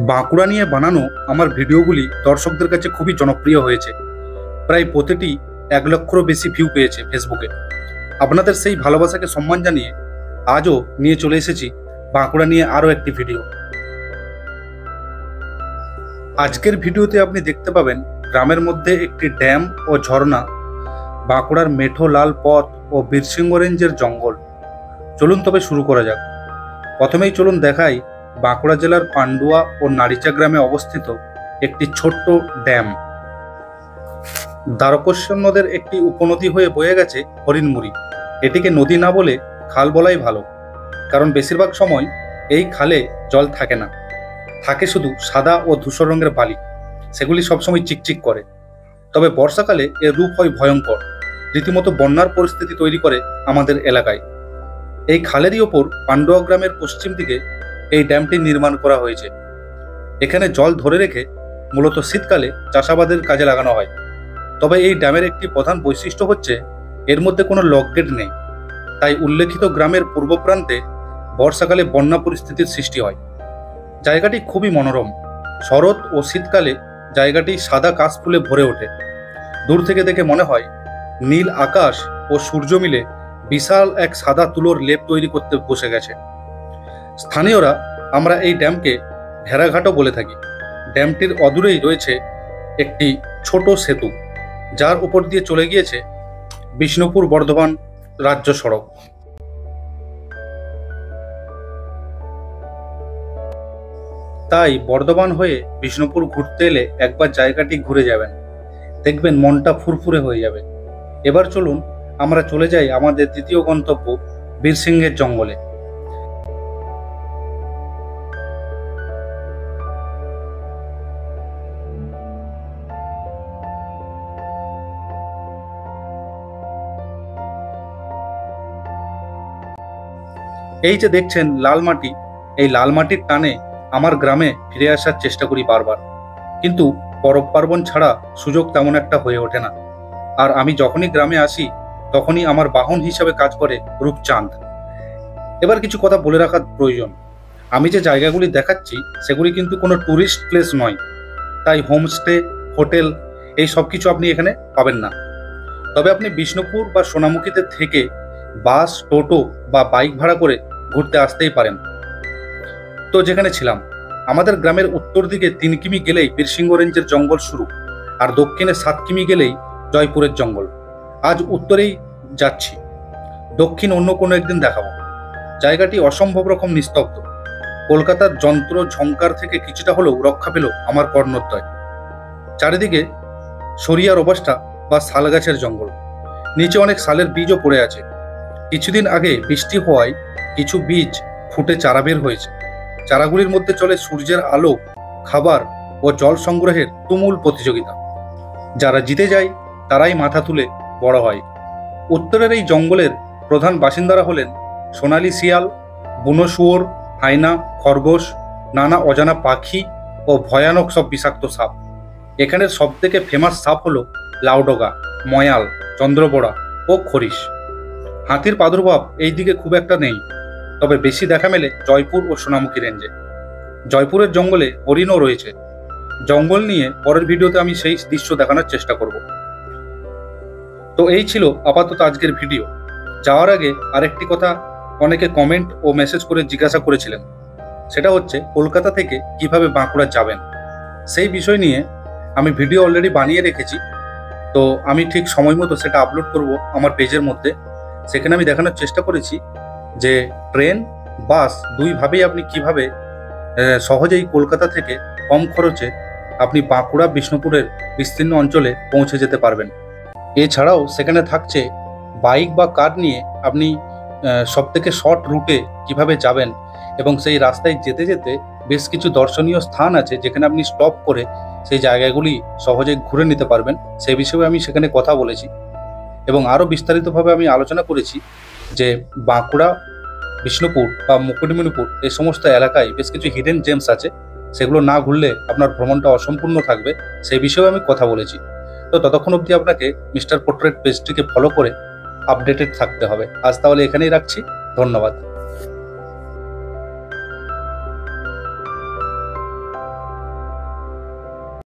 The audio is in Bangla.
বাঁকুড়া নিয়ে বানানো আমার ভিডিওগুলি দর্শকদের কাছে খুবই জনপ্রিয় হয়েছে। প্রায় প্রতিটি 1 লক্ষেরও বেশি ভিউ পেয়েছে ফেসবুকে। আপনাদের সেই ভালোবাসাকে সম্মান জানিয়ে আজও নিয়ে চলে এসেছি বাঁকুড়া নিয়ে আরও একটি ভিডিও। আজকের ভিডিওতে আপনি দেখতে পাবেন গ্রামের মধ্যে একটি ড্যাম ও ঝর্ণা, বাঁকুড়ার মেঠো লাল পথ ও বীরসিংহ রেঞ্জের জঙ্গল। চলুন তবে শুরু করা যাক। প্রথমেই চলুন দেখাই বাঁকুড়া জেলার পান্ডুয়া ও নারিচা গ্রামে অবস্থিত একটি ছোট্ট ড্যাম। দ্বারকেশ্বর নদের একটি উপনদী হয়ে বয়ে গেছে হরিণমুড়ি। এটিকে নদী না বলে খাল বলাই ভালো, কারণ বেশিরভাগ সময় এই খালে জল থাকে না, থাকে শুধু সাদা ও ধূসর রঙের বালি। সেগুলি সবসময় চিকচিক করে। তবে বর্ষাকালে এর রূপ হয় ভয়ঙ্কর, রীতিমতো বন্যার পরিস্থিতি তৈরি করে আমাদের এলাকায়। এই খালেরই ওপর পান্ডুয়া গ্রামের পশ্চিম দিকে এই ড্যামটি নির্মাণ করা হয়েছে। এখানে জল ধরে রেখে মূলত শীতকালে চাষাবাদের কাজে লাগানো হয়। তবে এই ড্যামের একটি প্রধান বৈশিষ্ট্য হচ্ছে এর মধ্যে কোনো লকগেট নেই, তাই উল্লেখিত গ্রামের পূর্ব প্রান্তে বর্ষাকালে বন্যা পরিস্থিতির সৃষ্টি হয়। জায়গাটি খুবই মনোরম। শরৎ ও শীতকালে জায়গাটি সাদা কাশফুলে ভরে ওঠে। দূর থেকে দেখে মনে হয় নীল আকাশ ও সূর্য মিলে বিশাল এক সাদা তুলোর লেপ তৈরি করতে বসে গেছে। স্থানীয়রা আমরা এই ড্যামকে ভেড়াঘাটও বলে থাকি। ড্যামটির অদূরেই রয়েছে একটি ছোট সেতু, যার উপর দিয়ে চলে গিয়েছে বিষ্ণুপুর বর্ধমান রাজ্য সড়ক। তাই বর্ধমান হয়ে বিষ্ণুপুর ঘুরতে এলে একবার জায়গাটি ঘুরে যাবেন, দেখবেন মনটা ফুরফুরে হয়ে যাবে। এবার চলুন আমরা চলে যাই আমাদের দ্বিতীয় গন্তব্য বীরসিংহের জঙ্গলে। এই যে দেখছেন লাল মাটি, এই লাল মাটির টানে আমার গ্রামে ফিরে আসার চেষ্টা করি বারবার, কিন্তু পরব পার্বণ ছাড়া সুযোগ তেমন একটা হয়ে ওঠে না। আর আমি যখনই গ্রামে আসি তখনই আমার বাহন হিসাবে কাজ করে রূপচাঁদ। এবার কিছু কথা বলে রাখার প্রয়োজন। আমি যে জায়গাগুলি দেখাচ্ছি সেগুলি কিন্তু কোনো ট্যুরিস্ট প্লেস নয়, তাই হোমস্টে, হোটেল এই সব কিছু আপনি এখানে পাবেন না। তবে আপনি বিষ্ণুপুর বা সোনামুখীতে থেকে বাস, টোটো বা বাইক ভাড়া করে ঘুরতে আসতেই পারেন। তো যেখানে ছিলাম, আমাদের গ্রামের উত্তর দিকে 3 কিমি গেলেই বীরসিংহ রেঞ্জের জঙ্গল শুরু, আর দক্ষিণে 7 কিমি গেলেই জয়পুরের জঙ্গল। আজ উত্তরেই যাচ্ছি, দক্ষিণ অন্য কোনো একদিন দেখাবো। জায়গাটি অসম্ভব রকম নিস্তব্ধ। কলকাতার যন্ত্র ঝংকার থেকে কিছুটা হলেও রক্ষা পেল আমার কর্ণোদ্বয়। চারিদিকে সরিয়া রোবাস্টা বা শাল গাছের জঙ্গল, নিচে অনেক শালের বীজও পড়ে আছে। কিছুদিন আগে বৃষ্টি হওয়ায় কিছু বীজ ফুটে চারা বের হয়েছে। চারাগুলির মধ্যে চলে সূর্যের আলো, খাবার ও জল সংগ্রহের তুমুল প্রতিযোগিতা। যারা জিতে যায় তারাই মাথা তুলে বড় হয়। উত্তরের এই জঙ্গলের প্রধান বাসিন্দারা হলেন সোনালি শিয়াল, বুনো শুয়োর, হায়না, খরগোশ, নানা অজানা পাখি ও ভয়ানক সব বিষাক্ত সাপ। এখানের সবথেকে ফেমাস সাপ হলো লাউডগা, ময়াল, চন্দ্রবড়া ও খরিশ। হাতির প্রাদুর্ভাব এই দিকে খুব একটা নেই, তবে বেশি দেখা মেলে জয়পুর ও সোনামুখী রেঞ্জে। জয়পুরের জঙ্গলে হরিণও রয়েছে। জঙ্গল নিয়ে পরের ভিডিওতে আমি সেই দৃশ্য দেখানোর চেষ্টা করব। তো এই ছিল আপাতত আজকের ভিডিও। যাওয়ার আগে আরেকটি কথা অনেকে কমেন্ট ও মেসেজ করে জিজ্ঞাসা করেছিলেন, সেটা হচ্ছে কলকাতা থেকে কিভাবে বাঁকুড়া যাবেন। সেই বিষয় নিয়ে আমি ভিডিও অলরেডি বানিয়ে রেখেছি। তো আমি ঠিক সময় মতো সেটা আপলোড করব আমার পেজের মধ্যে। সেখানে আমি দেখানোর চেষ্টা করেছি যে ট্রেন, বাস দুইভাবেই আপনি কিভাবে সহজেই কলকাতা থেকে কম খরচে আপনি বাঁকুড়া বিষ্ণুপুরের বিস্তীর্ণ অঞ্চলে পৌঁছে যেতে পারবেন। এছাড়াও সেখানে থাকছে বাইক বা কার নিয়ে আপনি সবথেকে শর্ট রুটে কিভাবে যাবেন, এবং সেই রাস্তায় যেতে যেতে বেশ কিছু দর্শনীয় স্থান আছে যেখানে আপনি স্টপ করে সেই জায়গাগুলি সহজে ঘুরে নিতে পারবেন। সেই বিষয়ে আমি সেখানে কথা বলেছি এবং আরও বিস্তারিতভাবে আমি আলোচনা করেছি যে বাঁকুড়া, বিষ্ণুপুর বা মুকুটমণিপুর এই সমস্ত এলাকায় বেশ কিছু হিডেন জেমস আছে, সেগুলো না ঘুরলে আপনার ভ্রমণটা অসম্পূর্ণ থাকবে। সেই বিষয়েও আমি কথা বলেছি। তো ততক্ষণ অবধি আপনাকে মিস্টার পোর্ট্রেট পেজটিকে ফলো করে আপডেটেড থাকতে হবে। আজ তাহলে এখানেই রাখছি। ধন্যবাদ।